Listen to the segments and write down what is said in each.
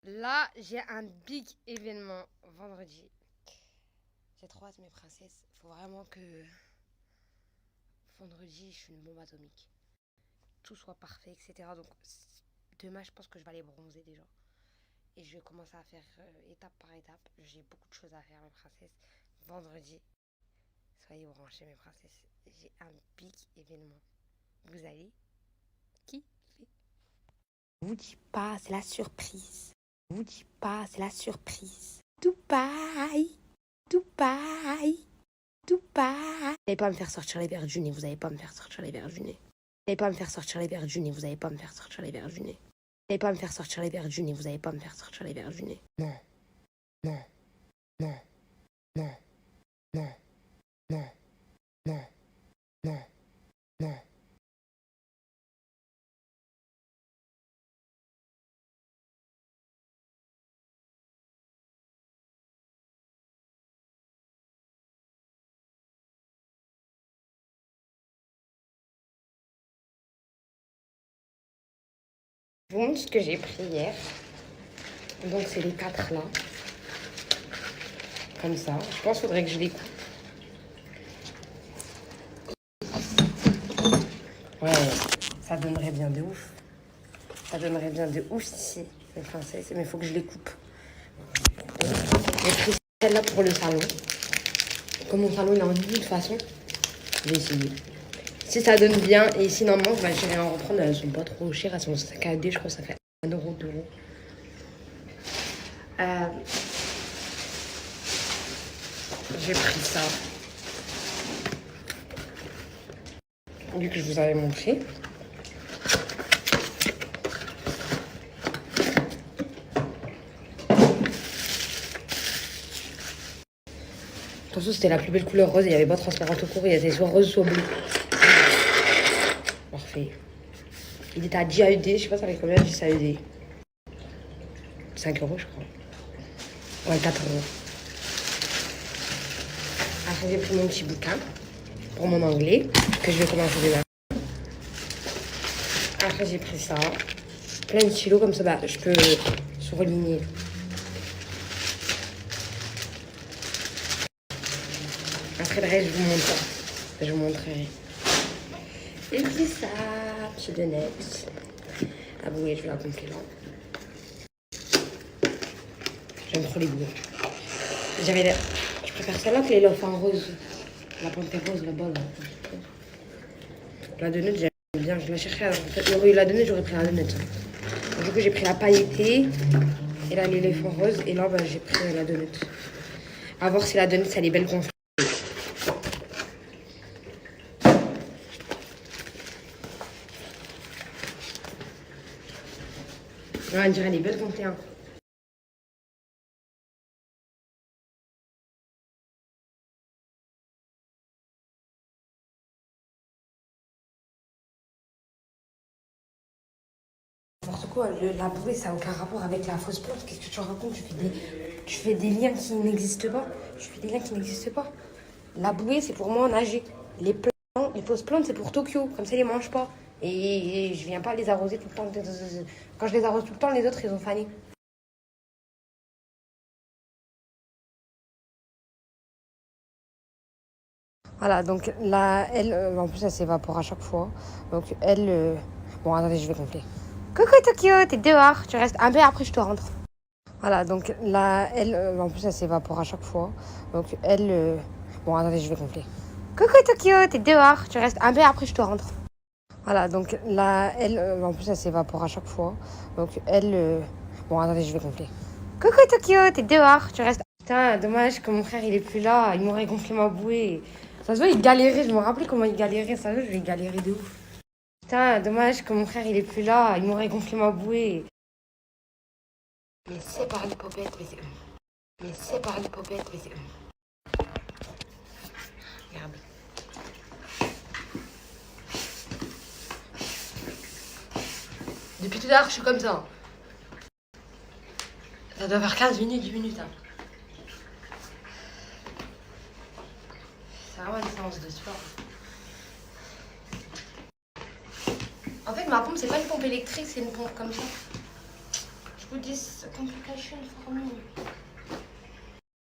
Là, j'ai un big événement vendredi. J'ai trop hâte, mes princesses. Faut vraiment que vendredi, je suis une bombe atomique. Tout soit parfait, etc. Donc, demain, je pense que je vais aller bronzer déjà. Et je vais commencer à faire étape par étape. J'ai beaucoup de choses à faire, mes princesses. Vendredi, soyez branchés, mes princesses. J'ai un big événement. Vous allez kiffer. Je vous dis pas, c'est la surprise. Je vous dis pas, c'est la surprise. Dubaï, Dubaï, Dubaï. Vous n'allez pas me faire sortir les verres du nez, vous n'allez pas me faire sortir les verres du nez. Vous n'allez pas me faire sortir les verres du nez, vous n'allez pas me faire sortir les verres du nez. Vous n'allez pas me faire sortir les verres du nez, vous n'allez pas me faire sortir les verres du nez. Non, non, non, non, non, non, non, non, non. Je vous montre ce que j'ai pris hier. Donc c'est les 4 là. Comme ça. Je pense qu'il faudrait que je les coupe. Ouais, ça donnerait bien de ouf. Ça donnerait bien de ouf ici, les princesses. Mais il faut que je les coupe. J'ai pris celle-là pour le salon. Comme mon salon il est en nu de toute façon, je vais essayer. Si ça donne bien et sinon non, bah, j'irai en reprendre. Elles sont pas trop chères. Elles sont 5 AD, je crois que ça fait 1 euro, 2 euros. J'ai pris ça. Vu que je vous avais montré. Attention, c'était la plus belle couleur rose. Il n'y avait pas transparente au cours. Il y avait soit rose, soit bleu. Parfait. Il était à 10 AED. Je sais pas ça fait combien 10 AED. 5 euros, je crois. Ouais, 4 euros. Après, j'ai pris mon petit bouquin pour mon anglais, que je vais commencer demain. Après, j'ai pris ça. Plein de stylos, comme ça, bah, je peux surligner. Après, le reste, je vous montre. Je vous montrerai. Et puis ça, petit donut. Ah oui, je vais la gonfler là. J'aime trop les boules. Je préfère celle-là que les loaf en rose. La panthère rose là-bas. Là. La donut, j'aime bien. Je la cherchais. En fait, il y aurait eu la donut, j'aurais pris la donut. Du coup, j'ai pris la pailletée. Et là, l'éléphant rose. Et là, bah, j'ai pris la donut. À voir si la donut, elle est belle gonflée. Ouais, on dirait elle est belle gonflée. Hein. N'importe quoi, la bouée, ça n'a aucun rapport avec la fausse plante. Qu'est-ce que tu racontes? Tu fais des liens qui n'existent pas. Je fais des liens qui n'existent pas. La bouée, c'est pour moi nager. Les fausses plantes, c'est pour Tokyo. Comme ça, ils les mangent pas. Et je viens pas les arroser tout le temps. Quand je les arrose tout le temps, les autres, ils ont fané. Voilà, donc là, elle, en plus, elle s'évapore à chaque fois. Donc elle, bon, attendez, je vais gonfler. Coucou Tokyo, t'es dehors. Tu restes un peu après, je te rentre. Voilà, donc là, elle, en plus, elle s'évapore à chaque fois. Donc elle, bon, attendez, je vais gonfler. Coucou Tokyo, t'es dehors. Tu restes un peu après, je te rentre. Voilà, donc là, elle, en plus, elle s'évapore à chaque fois. Donc elle, bon, attendez, je vais gonfler. Coucou Tokyo, t'es dehors. Tu restes. Putain, dommage que mon frère, il est plus là. Il m'aurait gonflé ma bouée. Ça se voit, il galérait. Je me rappelais comment il galérait. Ça se voit, je vais galérer de ouf. Putain, dommage que mon frère, il est plus là. Il m'aurait gonflé ma bouée. Mais c'est par l'hypopète, mais c'est... Mais c'est par l'hypopète, mais c'est... Regarde. Depuis tout à l'heure, je suis comme ça. Ça doit faire 15 minutes, 10 minutes. Hein. C'est vraiment une séance de sport. En fait, ma pompe, c'est pas une pompe électrique, c'est une pompe comme ça. this complication for me.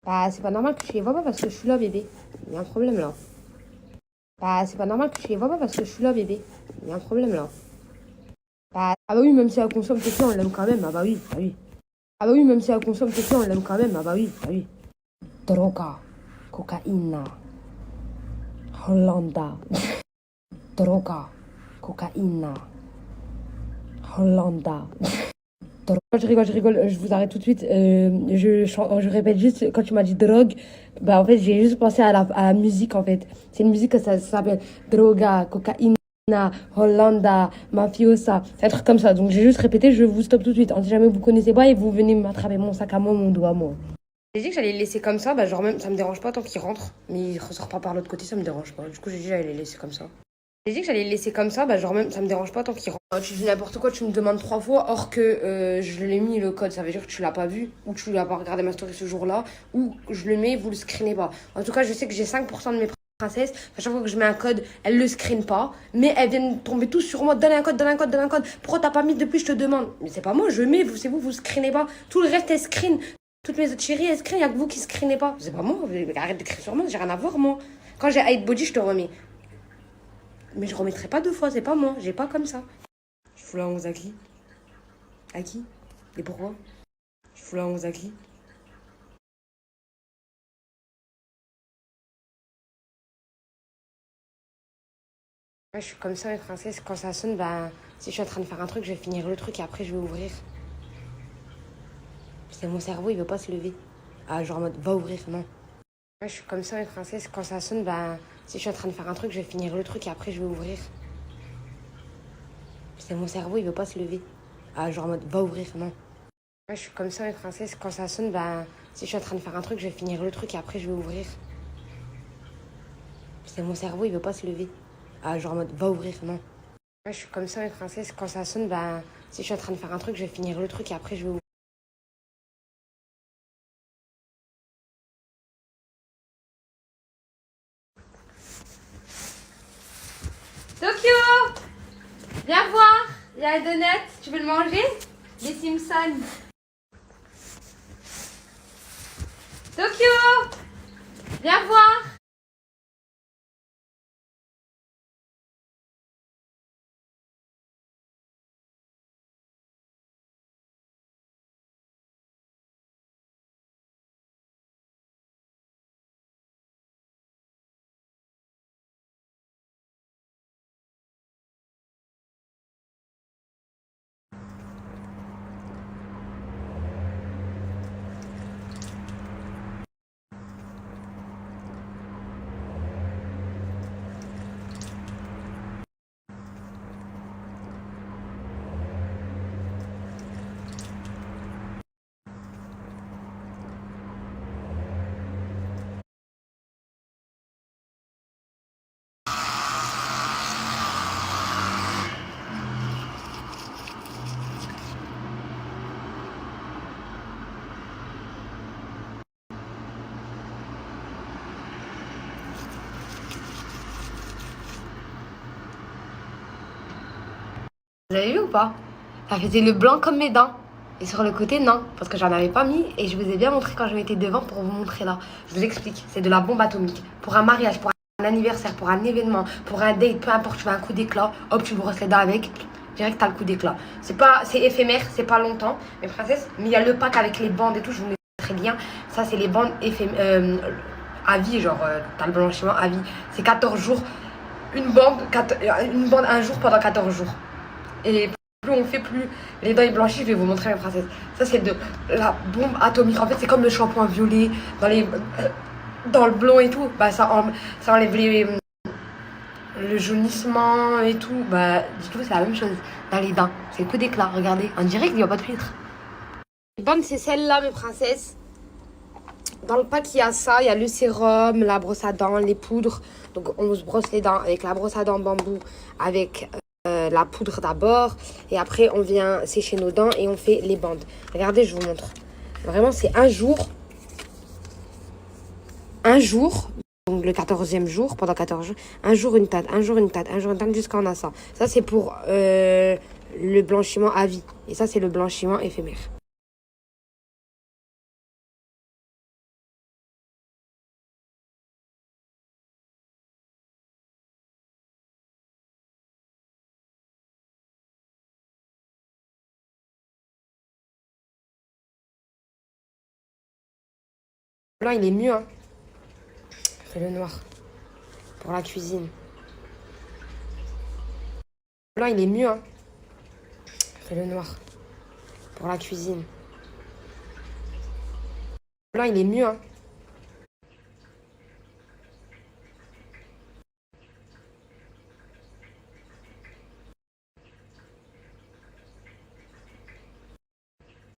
Bah, c'est pas normal que tu les vois pas parce que je suis là, bébé. Il y a un problème là. Bah, c'est pas normal que tu les vois pas parce que je suis là, bébé. Il y a un problème là. Bah, ah bah oui, même si elle consomme tes on l'aime quand même. Ah bah oui, ah oui. Ah bah oui, même si elle consomme tes on l'aime quand même. Ah bah oui, ah oui. Droga, cocaïna, Hollanda. Droga, cocaïna, Hollanda. Je rigole, je vous arrête tout de suite. Je répète juste, quand tu m'as dit drogue, bah en fait, j'ai juste pensé à la musique en fait. C'est une musique que ça s'appelle Droga, Cocaïna, Hollanda, Mafiosa. C'est un truc comme ça. Donc j'ai juste répété, je vous stoppe tout de suite. Si jamais vous connaissez pas et vous venez m'attraper mon sac à moi, mon dos à moi. J'ai dit que j'allais les laisser comme ça, bah genre même, ça me dérange pas tant qu'ils rentrent. Mais ils ressortent pas par l'autre côté, ça me dérange pas. Du coup, j'ai dit que j'allais les laisser comme ça. J'ai dit que j'allais les laisser comme ça, bah genre même ça me dérange pas tant qu'ils rentrent. Tu dis n'importe quoi, tu me demandes 3 fois, or que je l'ai mis le code, ça veut dire que tu l'as pas vu, ou que tu l'as pas regardé ma story ce jour-là, ou je le mets, vous le screenez pas. En tout cas, je sais que j'ai 5% de mes princesses, à chaque fois que je mets un code, elles le screenent pas, mais elles viennent tomber tous sur moi, donne un code, donne un code, donne un code. Pourquoi t'as pas mis depuis, je te demande. Mais c'est pas moi, je mets, c'est vous screenez pas. Tout le reste, elles screen. Toutes mes autres chéries, elles screen, y'a que vous qui screenez pas. C'est pas moi, arrête d'écrire sur moi, j'ai rien à voir moi. Quand j'ai hide body, je te remets. Mais je remettrai pas 2 fois, c'est pas moi, j'ai pas comme ça. Je fous la 11 à qui? À qui? Et pourquoi? Je fous la 11 à qui? Ouais, je suis comme ça, mes princesses, quand ça sonne, bah, si je suis en train de faire un truc, je vais finir le truc et après je vais ouvrir. C'est mon cerveau, il veut pas se lever. Ah, genre en mode, va ouvrir, non. Ouais, je suis comme ça, mes princesses, quand ça sonne, bah, si je suis en train de faire un truc, je vais finir le truc et après je vais ouvrir. C'est mon cerveau, il veut pas se lever. Ah, genre en mode, va ouvrir, non. Ouais, je suis comme ça, mes princesses, quand ça sonne, bah, si je suis en train de faire un truc, je vais finir le truc et après je vais ouvrir. C'est mon cerveau, il veut pas se lever. Ah, genre en mode, va ouvrir, non. Ouais, je suis comme ça, mes princesses, quand ça sonne, bah, si je suis en train de faire un truc, je vais finir le truc et après je vais ouvrir. Tokyo, viens voir, il y a un donut, tu veux le manger? Les Simpsons. Tokyo, viens voir. Vous avez vu ou pas? Ça faisait le blanc comme mes dents. Et sur le côté, non. Parce que j'en avais pas mis. Et je vous ai bien montré quand je m'étais devant pour vous montrer là. Je vous explique. C'est de la bombe atomique. Pour un mariage, pour un anniversaire, pour un événement, pour un date, peu importe, tu veux un coup d'éclat. Hop, tu brosses les dents avec. Direct, t'as le coup d'éclat. C'est éphémère, c'est pas longtemps. Mais princesse, mais il y a le pack avec les bandes et tout. Je vous mettrai bien. Ça, c'est les bandes à vie. Genre, t'as le blanchiment à vie. C'est 14 jours. Une bande un jour pendant 14 jours. Et plus on fait, plus les dents blanchissent. Je vais vous montrer, mes princesses. Ça, c'est de la bombe atomique. En fait, c'est comme le shampoing violet dans le blond et tout. Bah, ça enlève le jaunissement et tout. Bah, dites-vous, c'est la même chose dans les dents. C'est le coup d'éclat. Regardez, en direct, il n'y a pas de filtre. Les bandes, c'est celle-là, mes princesses. Dans le pack, il y a ça. Il y a le sérum, la brosse à dents, les poudres. Donc, on se brosse les dents avec la brosse à dents bambou, avec la poudre d'abord. Et après, on vient sécher nos dents et on fait les bandes. Regardez, je vous montre. Vraiment, c'est un jour. Un jour. Donc, le 14e jour, pendant 14 jours. Un jour, une teinte. Un jour, une teinte. Un jour, une teinte, jusqu'à on a ça. Ça, c'est pour le blanchiment à vie. Et ça, c'est le blanchiment éphémère. Blanc, il est mieux, hein. Fais le noir. Pour la cuisine. Blanc, il est mieux, hein. Fais le noir. Pour la cuisine. Blanc, il est mieux, hein.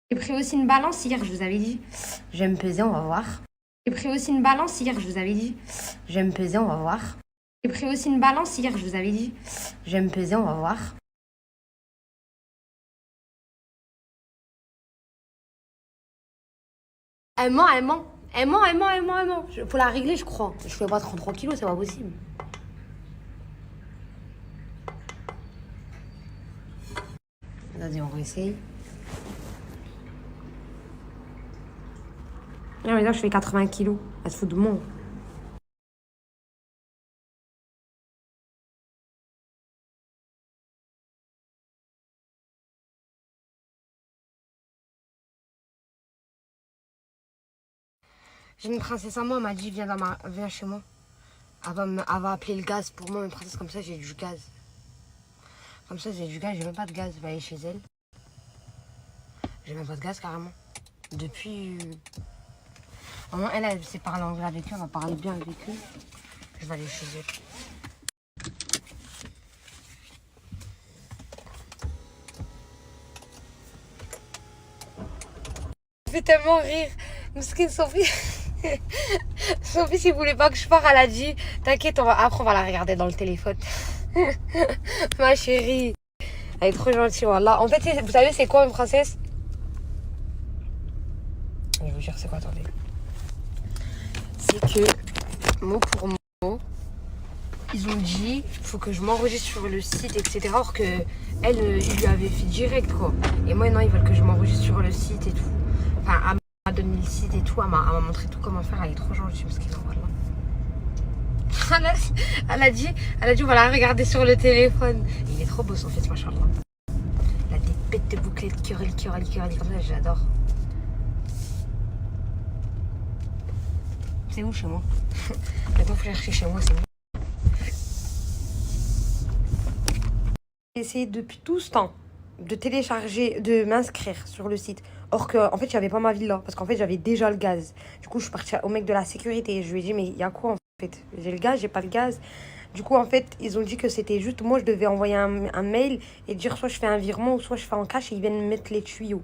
J'ai pris aussi une balance hier, je vous avais dit. Je vais me peser, on va voir. J'ai pris aussi une balance hier, je vous avais dit. Je vais me peser, on va voir. J'ai pris aussi une balance hier, je vous avais dit. Je vais me peser, on va voir. Elle ment, elle ment. Elle ment, elle ment, elle ment, elle ment. Faut la régler, je crois. Je fais pas 33 kilos, c'est pas possible. Vas-y, on réessaye. Non, mais là, je fais 80 kilos. Elle se fout de moi. J'ai une princesse à moi, elle m'a dit viens chez moi. Elle va appeler le gaz pour moi, une princesse comme ça, j'ai du gaz. Comme ça, j'ai du gaz, j'ai même pas de gaz. Je vais aller chez elle. J'ai même pas de gaz carrément. Depuis. Au moins, elle sait parler anglais avec eux, on va parler bien avec eux. Je vais aller chez elle. Ça fait tellement rire. Mouskine Sophie. Sophie, si vous voulez pas que je parte, elle a dit t'inquiète, après on va la regarder dans le téléphone. Ma chérie. Elle est trop gentille, voilà. En fait, vous savez, c'est quoi une princesse? Je vais vous dire, c'est quoi, attendez. C'est que, mot pour mot, ils ont dit faut que je m'enregistre sur le site, etc. Or que elle, ils lui avaient fait direct, quoi. Et moi, non, ils veulent que je m'enregistre sur le site et tout. Enfin, elle m'a donné le site et tout. Elle m'a montré tout comment faire. Elle est trop gentille, parce qu'elle envoie là. Elle a dit, on va la regarder sur le téléphone. Il est trop beau son fils, machallah. Il a des bêtes de bouclettes, curly, comme ça, j'adore. C'est où chez moi? Maintenant, faut chercher chez moi, c'est où? J'ai essayé depuis tout ce temps de télécharger, de m'inscrire sur le site. Or que, en fait, j'avais pas ma villa, parce qu'en fait, j'avais déjà le gaz. Du coup, je suis partie au mec de la sécurité. Je lui ai dit, mais il y a quoi en fait? J'ai le gaz, j'ai pas le gaz. Du coup, en fait, ils ont dit que c'était juste, moi, je devais envoyer un mail et dire soit je fais un virement ou soit je fais en cash et ils viennent mettre les tuyaux.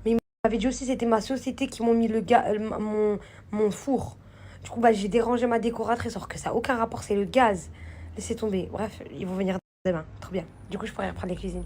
Mais ils m'avaient dit aussi c'était ma société qui m'ont mis mon four. Du coup, bah, j'ai dérangé ma décoratrice, alors que ça n'a aucun rapport, c'est le gaz. Laissez tomber. Bref, ils vont venir demain. Trop bien. Du coup, je pourrais reprendre les cuisines.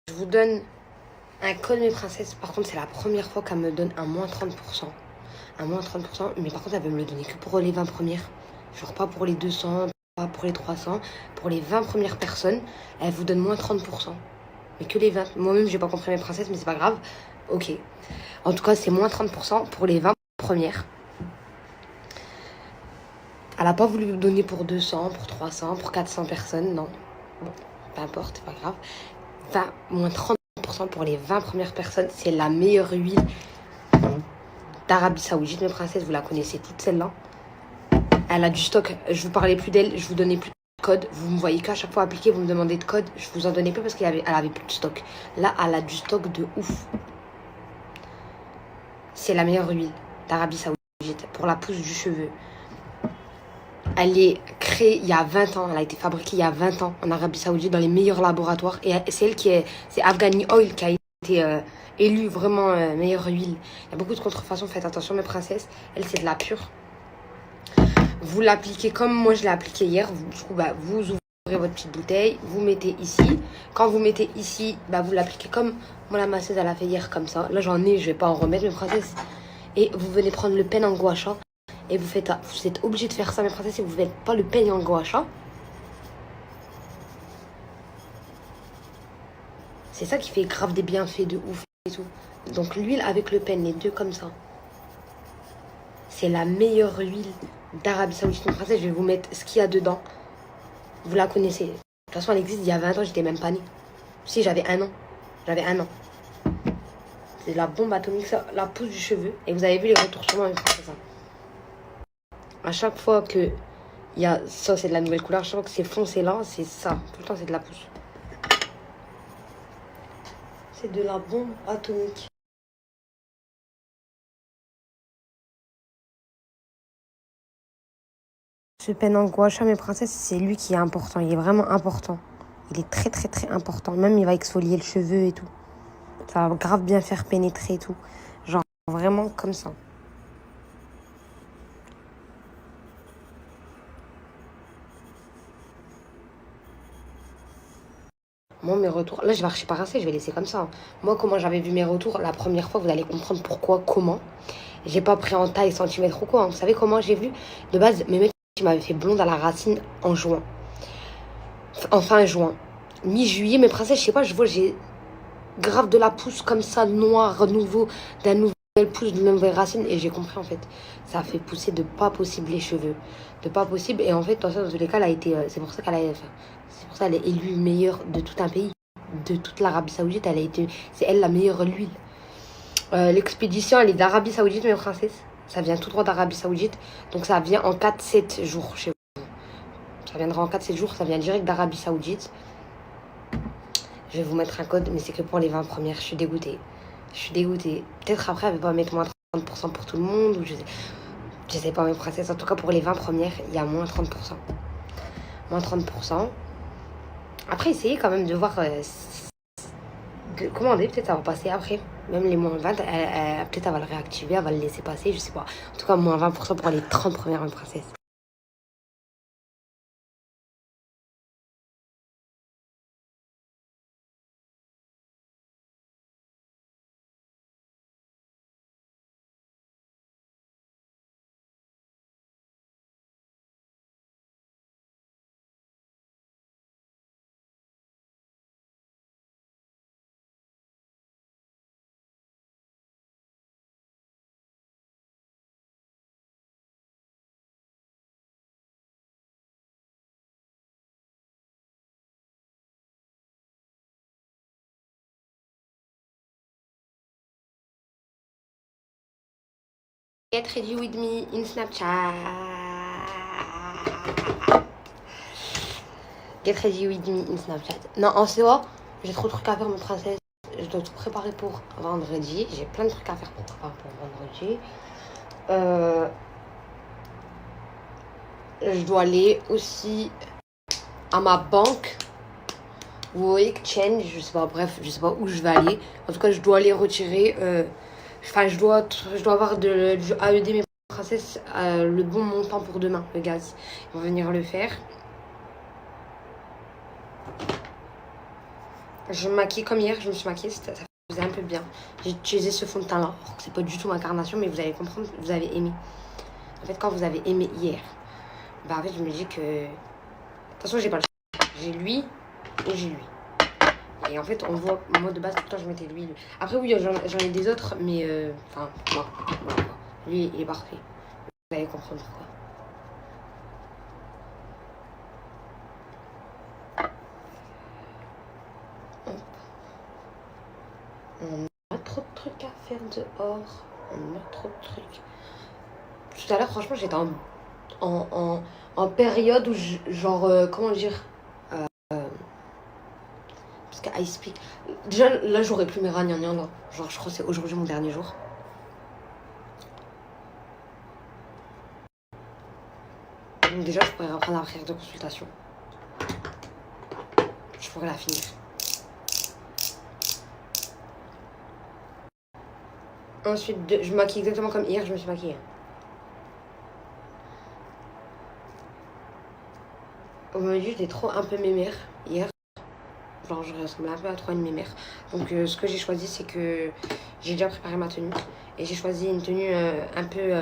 Je vous donne un code mes princesses. Par contre, c'est la première fois qu'elle me donne un moins 30%. Un moins 30%. Mais par contre, elle veut me le donner que pour les 20 premières. Genre pas pour les 200, pas pour les 300. Pour les 20 premières personnes, elle vous donne moins 30%. Mais que les 20. Moi-même, j'ai pas compris mes princesses, mais c'est pas grave. Ok. En tout cas, c'est moins 30% pour les 20 premières. Elle a pas voulu me donner pour 200, pour 300, pour 400 personnes, non. Bon, peu importe, c'est pas grave. Moins 30% pour les 20 premières personnes. C'est la meilleure huile d'Arabie Saoudite, mes princesses. Vous la connaissez toute celle-là. Elle a du stock. Je vous parlais plus d'elle, je vous donnais plus code. Vous me voyez qu'à chaque fois appliquer, vous me demandez de code. Je vous en donnais pas parce qu'elle avait plus de stock. Là, elle a du stock de ouf. C'est la meilleure huile d'Arabie Saoudite pour la pousse du cheveu. Elle est créée il y a 20 ans. Elle a été fabriquée il y a 20 ans en Arabie Saoudite dans les meilleurs laboratoires. Et c'est elle qui est... C'est Afghani Oil qui a été élue vraiment meilleure huile. Il y a beaucoup de contrefaçons. Faites attention mes princesses. Elle, c'est de la pure. Vous l'appliquez comme moi je l'ai appliqué hier. Vous ouvrez votre petite bouteille. Vous mettez ici. Quand vous mettez ici, vous l'appliquez comme moi la masseuse elle a fait hier comme ça. Là j'en ai, je vais pas en remettre mes princesses. Et vous venez prendre le pen en gua sha. Et vous êtes obligé de faire ça mes princesses. Si vous ne faites pas le pen en gua sha. C'est ça qui fait grave des bienfaits de ouf et tout. Donc l'huile avec le pen, les deux comme ça. C'est la meilleure huile d'Arabie Saoudite. Mes princesses, je vais vous mettre ce qu'il y a dedans. Vous la connaissez. De toute façon, elle existe il y a 20 ans, j'étais même pas née. Si, j'avais 1 an. J'avais 1 an. C'est la bombe atomique, ça, la pousse du cheveu. Et vous avez vu les retours sur moi, mes princesses. À chaque fois que il y a ça, c'est de la nouvelle couleur. À chaque fois que c'est foncé là, c'est ça. Tout le temps, c'est de la pousse. C'est de la bombe atomique. Ce pen en gua sha, mes princesses, c'est lui qui est important. Il est vraiment important. Il est très très très important. Même il va exfolier le cheveu et tout. Ça va grave bien faire pénétrer et tout. Genre vraiment comme ça. Moi, mes retours... Là, je vais archi pas rincer, je vais laisser comme ça. Moi, comment j'avais vu mes retours, la première fois, vous allez comprendre pourquoi, comment. J'ai pas pris en taille, centimètres ou quoi. Vous savez comment j'ai vu? De base, mes mecs, ils m'avaient fait blonde à la racine en juin. En fin juin. Mi-juillet, mes princesses, je sais pas, je vois, j'ai grave de la pousse comme ça, noire, nouveau, d'un nouvel pousse, d'une nouvelle racine. Et j'ai compris, en fait. Ça a fait pousser de pas possible les cheveux. De pas possible. Et en fait, dans tous les cas, elle a été... c'est pour ça qu'elle a... C'est pour ça qu'elle est élue meilleure de tout un pays. De toute l'Arabie Saoudite, elle a été... C'est elle la meilleure huile. L'expédition, elle est d'Arabie Saoudite, mes princesses. Ça vient tout droit d'Arabie Saoudite. Donc ça vient en 4-7 jours chez vous. Ça viendra en 4-7 jours. Ça vient direct d'Arabie Saoudite. Je vais vous mettre un code, mais c'est que pour les 20 premières. Je suis dégoûtée. Je suis dégoûtée. Peut-être après, elle va pas mettre moins 30% pour tout le monde. Ou je sais pas, mes princesses. En tout cas, pour les 20 premières, il y a moins 30%. Moins 30%. Après, essayez quand même de voir... de commander, peut-être ça va passer après. Même les moins 20, peut-être elle va le réactiver, elle va le laisser passer, je sais pas. En tout cas, moins 20% pour les 30 premières princesses. Get ready with me in Snapchat. Get ready with me in Snapchat. Non, en soi, j'ai trop de trucs à faire, mes princesses. Je dois tout préparer pour vendredi. J'ai plein de trucs à faire pour préparer pour vendredi. Je dois aller aussi à ma banque. Ou au exchange, je sais pas, bref, je sais pas où je vais aller. En tout cas, je dois aller retirer. Enfin, je dois avoir du AED, mes princesses, le bon montant pour demain, le gaz. Ils vont venir le faire. Je me maquille comme hier, je me suis maquillée, ça faisait un peu bien. J'ai utilisé ce fond de teint là, c'est pas du tout ma carnation, mais vous allez comprendre, vous avez aimé. En fait, quand vous avez aimé hier, en fait, je me dis que... De toute façon, j'ai pas le choix. J'ai lui et j'ai lui. Et en fait, on voit, moi de base, tout le temps, je mettais lui. Après, oui, j'en ai des autres, mais... Enfin, moi, voilà. Lui, il est parfait. Vous allez comprendre pourquoi. On a trop de trucs à faire dehors. On a trop de trucs. Tout à l'heure, franchement, j'étais en en période où, genre, comment dire, parce que I speak. Déjà, là, j'aurais plus mes ragnagnas, là. Genre, je crois que c'est aujourd'hui mon dernier jour. Donc, déjà, je pourrais reprendre la prière de consultation. Je pourrais la finir. Ensuite, je me maquille exactement comme hier, je me suis maquillée. On m'a dit que j'étais trop un peu mémère hier. Genre, je ressemblais un peu à trop une mémère. Donc, ce que j'ai choisi, c'est que j'ai déjà préparé ma tenue. Et j'ai choisi une tenue un peu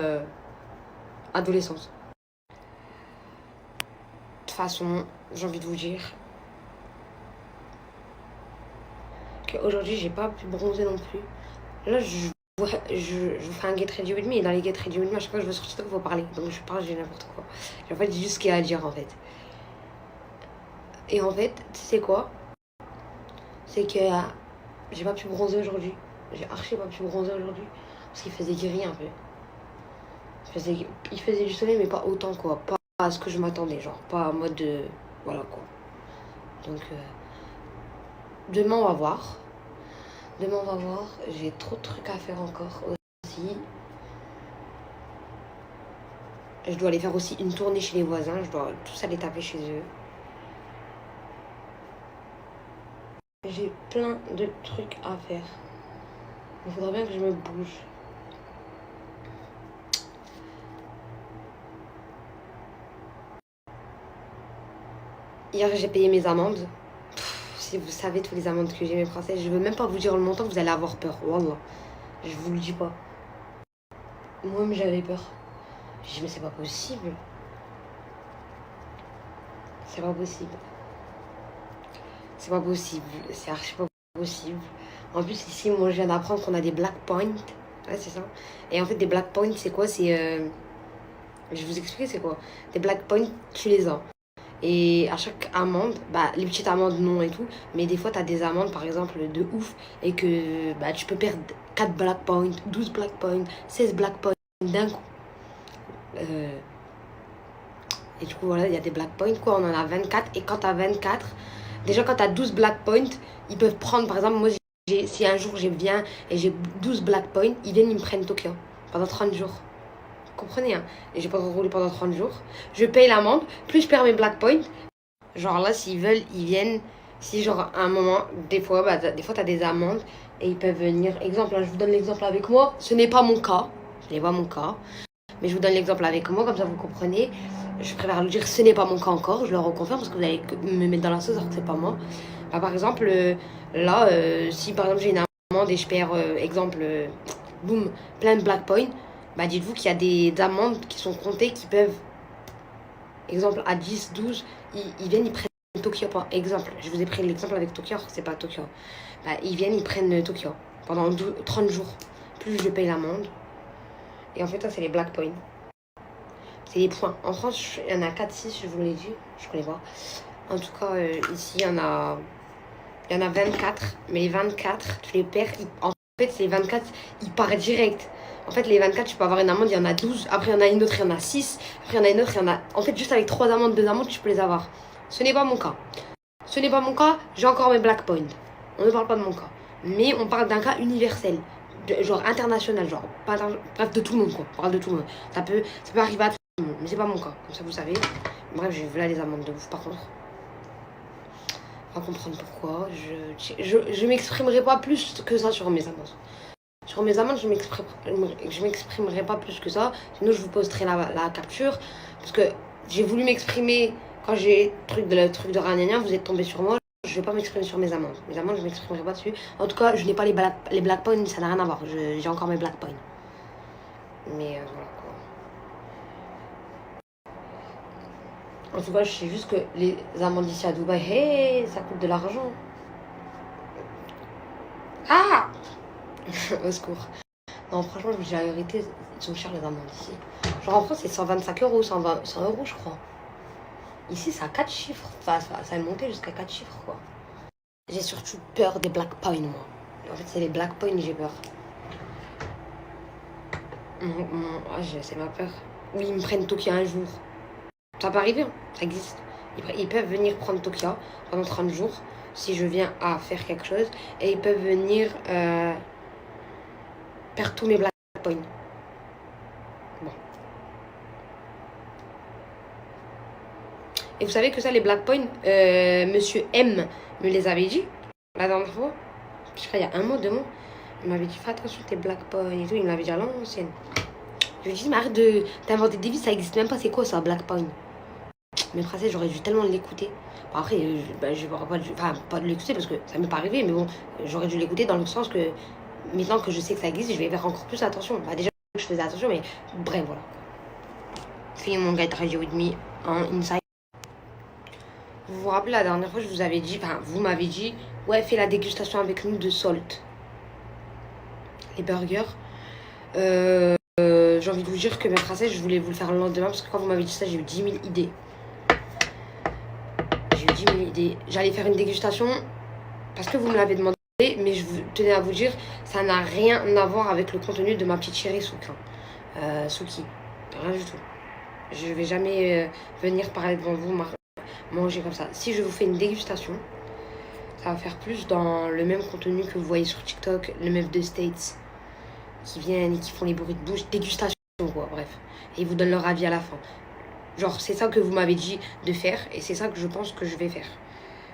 adolescente. De toute façon, j'ai envie de vous dire qu'aujourd'hui, j'ai pas pu bronzer non plus. Là, je vous fais un get ready with me. Et dans les get ready with me, à chaque fois que je veux sortir, il faut parler. Donc, je parle, je dis n'importe quoi. En fait, j'ai juste ce qu'il y a à dire, en fait. Et en fait, tu sais quoi? C'est que j'ai pas pu bronzer aujourd'hui. J'ai archi pas pu bronzer aujourd'hui. Parce qu'il faisait gris un peu. Il faisait du soleil, mais pas autant, quoi. Pas à ce que je m'attendais, genre. Pas en mode de... Voilà, quoi. Donc, demain, on va voir. Demain, on va voir. J'ai trop de trucs à faire encore aussi. Je dois aller faire aussi une tournée chez les voisins. Je dois tous aller taper chez eux. J'ai plein de trucs à faire. Il faudrait bien que je me bouge. Hier, j'ai payé mes amendes. Si vous savez toutes les amendes que j'ai, mes princesses, je veux même pas vous dire le montant, vous allez avoir peur. Wallah. Je vous le dis pas. Moi-même, j'avais peur. J'ai dit, mais c'est pas possible. C'est pas possible. C'est pas possible. C'est archi pas possible. En plus, ici, moi, je viens d'apprendre qu'on a des black points. Ouais, c'est ça. Et en fait, des black points, c'est quoi? C'est. Je vais vous expliquer c'est quoi. Des black points, tu les as. Et à chaque amende, bah, les petites amendes non et tout, mais des fois tu as des amendes par exemple de ouf et que bah, tu peux perdre 4 black points, 12 black points, 16 black points d'un coup. Et du coup voilà, il y a des black points quoi, on en a 24 et quand tu as 24, déjà quand tu as 12 black points, ils peuvent prendre par exemple, moi si un jour je viens et j'ai 12 black points, ils viennent, ils me prennent Tokyo pendant 30 jours. Comprenez, hein? Et j'ai pas roulé pendant 30 jours. Je paye l'amende, plus je perds mes black points. Genre là, s'ils veulent, ils viennent. Si genre à un moment, des fois, t'as des amendes et ils peuvent venir. Exemple, là, je vous donne l'exemple avec moi. Ce n'est pas mon cas. Ce n'est pas mon cas. Mais je vous donne l'exemple avec moi, comme ça vous comprenez. Je préfère le dire, ce n'est pas mon cas encore. Je le reconfirme parce que vous allez me mettre dans la sauce alors que c'est pas moi. Bah, par exemple, là, si par exemple j'ai une amende et je perds, exemple, boum, plein de black points. Bah dites-vous qu'il y a des amendes qui sont comptées qui peuvent, exemple à 10, 12, ils viennent, ils prennent Tokyo. Par exemple, je vous ai pris l'exemple avec Tokyo, c'est pas Tokyo. Bah ils viennent, ils prennent Tokyo pendant 30 jours. Plus je paye l'amende. Et en fait, ça c'est les black points. C'est les points. En France, il y en a 4-6, je vous l'ai dit. Je connais pas. En tout cas, ici, il y en a 24. Mais les 24, tu les perds. En fait, ces 24, ils partent direct. En fait, les 24, tu peux avoir une amende, il y en a 12. Après, il y en a une autre, il y en a 6. Après, il y en a une autre, il y en a... En fait, juste avec 3 amendes, 2 amendes, tu peux les avoir. Ce n'est pas mon cas. Ce n'est pas mon cas, j'ai encore mes black points. On ne parle pas de mon cas. Mais on parle d'un cas universel. Genre international, genre... Bref, de tout le monde, quoi. On parle de tout le monde. Ça peut arriver à tout le monde. Mais c'est pas mon cas, comme ça, vous savez. Bref, j'ai vu là les amendes de ouf, par contre. On va comprendre pourquoi. Je m'exprimerai pas plus que ça sur mes amendes. Sur mes amendes, je m'exprimerai pas plus que ça. Sinon, je vous posterai la capture. Parce que j'ai voulu m'exprimer quand j'ai le truc de Ranania. Vous êtes tombé sur moi. Je vais pas m'exprimer sur mes amendes. Mes amendes, je m'exprimerai pas dessus. En tout cas, je n'ai pas les black points. Ça n'a rien à voir. J'ai encore mes black points. Mais voilà quoi. En tout cas, je sais juste que les amendes ici à Dubaï, hey, ça coûte de l'argent. Ah au secours. Non, franchement, je me dis la vérité, ils sont chers les amendes ici. Genre en France, c'est 125 euros, 100 euros, je crois. Ici, c'est à 4 chiffres. Enfin, ça a monté jusqu'à 4 chiffres, quoi. J'ai surtout peur des black points, moi. En fait, c'est les black points que j'ai peur. C'est ma peur. où ils me prennent Tokia un jour. Ça peut arriver, hein, ça existe. Ils peuvent venir prendre Tokia pendant 30 jours si je viens à faire quelque chose. Et ils peuvent venir perdre tous mes black points. Bon. Et vous savez que ça, les black points, Monsieur M me les avait dit la dernière fois. Je crois il y a un mois, 2 mois. Il m'avait dit fais attention tes black points et tout. Il me l'avait dit à l'ancienne. Je lui ai dit mais arrête d'inventer des vies, ça existe même pas. C'est quoi ça, black point? Mais princesse, j'aurais dû tellement l'écouter. Bon, après, je vais pas de l'écouter parce que ça m'est pas arrivé, mais bon, j'aurais dû l'écouter dans le sens que maintenant que je sais que ça existe, je vais faire encore plus attention. Bah, déjà, je faisais attention, mais bref, voilà. Fini mon guide radio with me en inside. Vous vous rappelez la dernière fois, je vous avais dit, enfin, vous m'avez dit, ouais, fais la dégustation avec nous de Salt. Les burgers. J'ai envie de vous dire que mes princesses, je voulais vous le faire le lendemain parce que quand vous m'avez dit ça, j'ai eu 10 000 idées. J'ai eu 10 000 idées. J'allais faire une dégustation parce que vous me l'avez demandé, mais je tenais à vous dire, ça n'a rien à voir avec le contenu de ma petite chérie Souki. Rien du tout. Je vais jamais venir parler devant vous, manger comme ça. Si je vous fais une dégustation, ça va faire plus dans le même contenu que vous voyez sur TikTok, les meufs de States qui viennent et qui font les bruits de bouche, dégustation quoi, bref. Et ils vous donnent leur avis à la fin. Genre, c'est ça que vous m'avez dit de faire et c'est ça que je pense que je vais faire.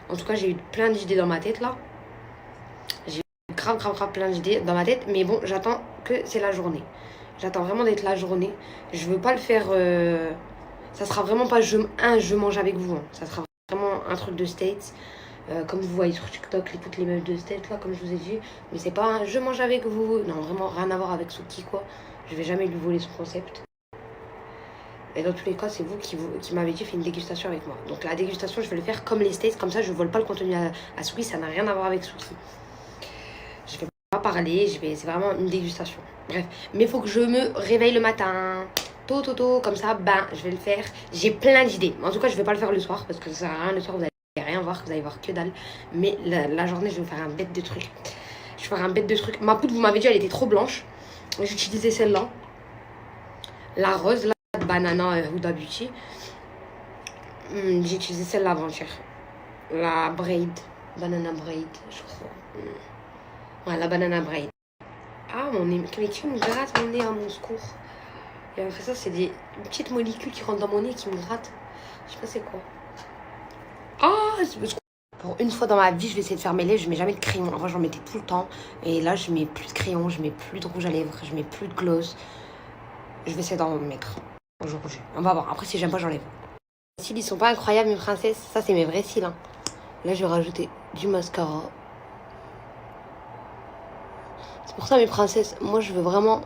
En tout cas, j'ai eu plein d'idées dans ma tête là. J'ai eu grave plein d'idées dans ma tête, mais bon, j'attends que c'est la journée. J'attends vraiment d'être la journée. Je veux pas le faire. Ça sera vraiment pas je mange avec vous. Hein. Ça sera vraiment un truc de States. Comme vous voyez sur TikTok, toutes les meufs de States là, comme je vous ai dit. Mais c'est pas un je mange avec vous. Non, vraiment rien à voir avec Souki quoi. Je vais jamais lui voler son concept. Et dans tous les cas, c'est vous qui m'avez dit fais une dégustation avec moi. Donc la dégustation, je vais le faire comme les States. Comme ça, je vole pas le contenu à Souki. Ça n'a rien à voir avec Souki. Je vais pas parler. C'est vraiment une dégustation. Bref. Mais il faut que je me réveille le matin. Tôt, comme ça, ben, je vais le faire. J'ai plein d'idées. En tout cas, je vais pas le faire le soir. Parce que ça sert à rien le soir. Vous allez rien voir. Vous allez voir que dalle. Mais la journée, je vais faire un bête de trucs. Je vais faire un bête de trucs. Ma poudre, vous m'avez dit, elle était trop blanche. J'utilisais celle-là. La rose, là. Banana Huda Beauty. J'ai utilisé celle-là avant-hier. La braid. Banana braid, je crois. Ouais, la banana braid. Ah, mon nez. Mais qui me gratte mon nez à mon secours. Et après ça, c'est des petites molécules qui rentrent dans mon nez et qui me grattent. Je sais pas c'est quoi. Ah, pour une fois dans ma vie, je vais essayer de faire mes lèvres. Je mets jamais de crayon. Avant, j'en mettais tout le temps. Et là, je mets plus de crayon. Je mets plus de rouge à lèvres. Je mets plus de gloss. Je vais essayer d'en mettre. On va voir. Après, si j'aime pas, j'enlève. Les cils, ils sont pas incroyables, mes princesses. Ça, c'est mes vrais cils. Hein. Là, je vais rajouter du mascara. C'est pour ça, mes princesses, moi, je veux vraiment...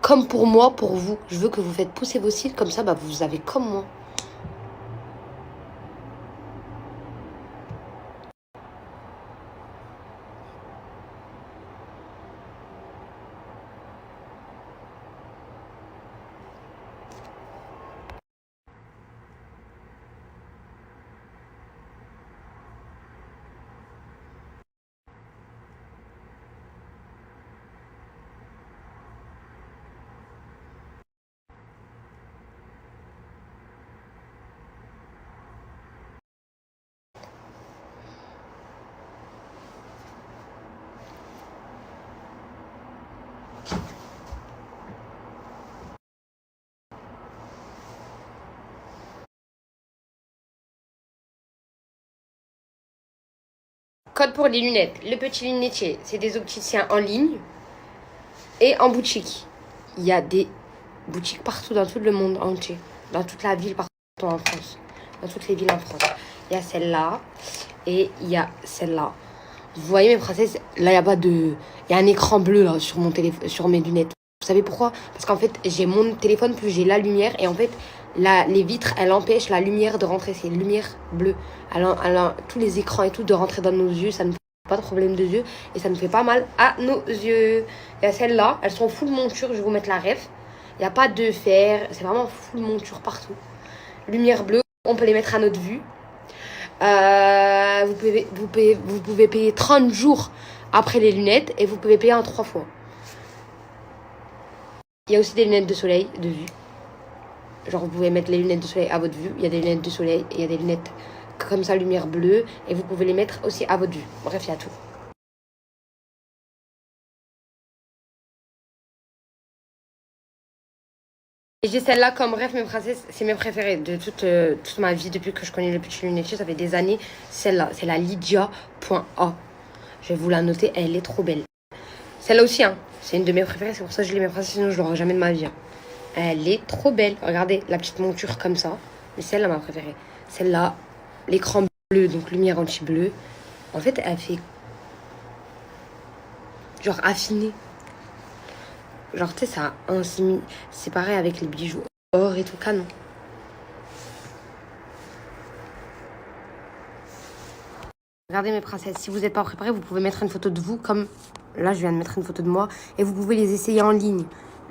Comme pour moi, pour vous. Je veux que vous faites pousser vos cils. Comme ça, bah, vous avez comme moi. Code pour les lunettes. Le petit lunetier, c'est des opticiens en ligne et en boutique. Il y a des boutiques partout dans tout le monde entier. Dans toute la ville, partout en France. Dans toutes les villes en France. Il y a celle-là et il y a celle-là. Vous voyez mes princesses, là il y a pas de... Il y a un écran bleu là sur mon téléphone, sur mes lunettes. Vous savez pourquoi? Parce qu'en fait, j'ai mon téléphone plus j'ai la lumière et en fait, les vitres, elles empêchent la lumière de rentrer. C'est une lumière bleue. Alors, tous les écrans et tout de rentrer dans nos yeux, ça ne fait pas de problème de yeux et ça ne fait pas mal à nos yeux. Il y a celles-là, elles sont full monture, je vais vous mettre la ref. Il n'y a pas de fer, c'est vraiment full monture partout. Lumière bleue, on peut les mettre à notre vue. Vous pouvez payer 30 jours après les lunettes et vous pouvez payer en 3 fois. Il y a aussi des lunettes de soleil, de vue. Genre, vous pouvez mettre les lunettes de soleil à votre vue. Il y a des lunettes de soleil et il y a des lunettes comme ça, lumière bleue. Et vous pouvez les mettre aussi à votre vue. Bref, il y a tout. Et j'ai celle-là comme rêve, mes princesses. C'est mes préférées de toute ma vie depuis que je connais le petit lunetier. Ça fait des années. Celle-là, c'est la Lydia.A. Je vais vous la noter. Elle est trop belle. Celle-là aussi, hein. C'est une de mes préférées. C'est pour ça que je l'ai, mes princesses. Sinon, je l'aurai jamais de ma vie. Hein. Elle est trop belle. Regardez, la petite monture comme ça. Mais celle-là, ma préférée. Celle-là, l'écran bleu, donc lumière anti-bleu. En fait, elle fait genre affiné. Genre, tu sais, ça c'est pareil avec les bijoux or et tout, canon. Regardez mes princesses, si vous n'êtes pas préparées, vous pouvez mettre une photo de vous comme là, je viens de mettre une photo de moi et vous pouvez les essayer en ligne.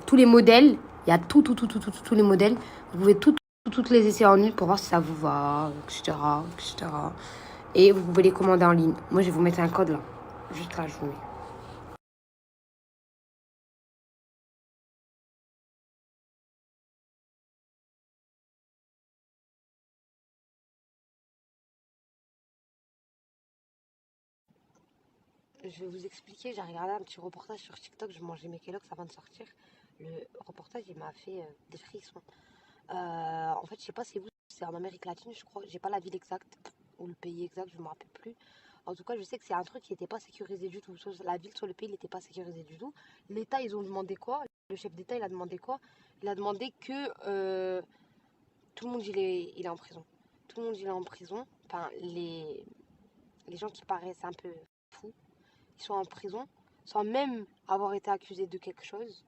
Tous les modèles, il y a tous les modèles. Vous pouvez toutes les essayer en ligne pour voir si ça vous va, etc., etc. Et vous pouvez les commander en ligne. Moi, je vais vous mettre un code là. Juste là, je vous mets. Je vais vous expliquer, j'ai regardé un petit reportage sur TikTok, je mangeais mes Kellogg's avant de sortir. Le reportage, il m'a fait des frissons. En fait, je sais pas si vous, c'est en Amérique latine, je crois. J'ai pas la ville exacte ou le pays exact, je me rappelle plus. En tout cas, je sais que c'est un truc qui n'était pas sécurisé du tout. La ville sur le pays, il n'était pas sécurisé du tout. L'État, ils ont demandé quoi? Le chef d'État, il a demandé quoi? Il a demandé que tout le monde, il est en prison. Tout le monde, il est en prison. Enfin, les gens qui paraissent un peu fous, ils sont en prison sans même avoir été accusés de quelque chose.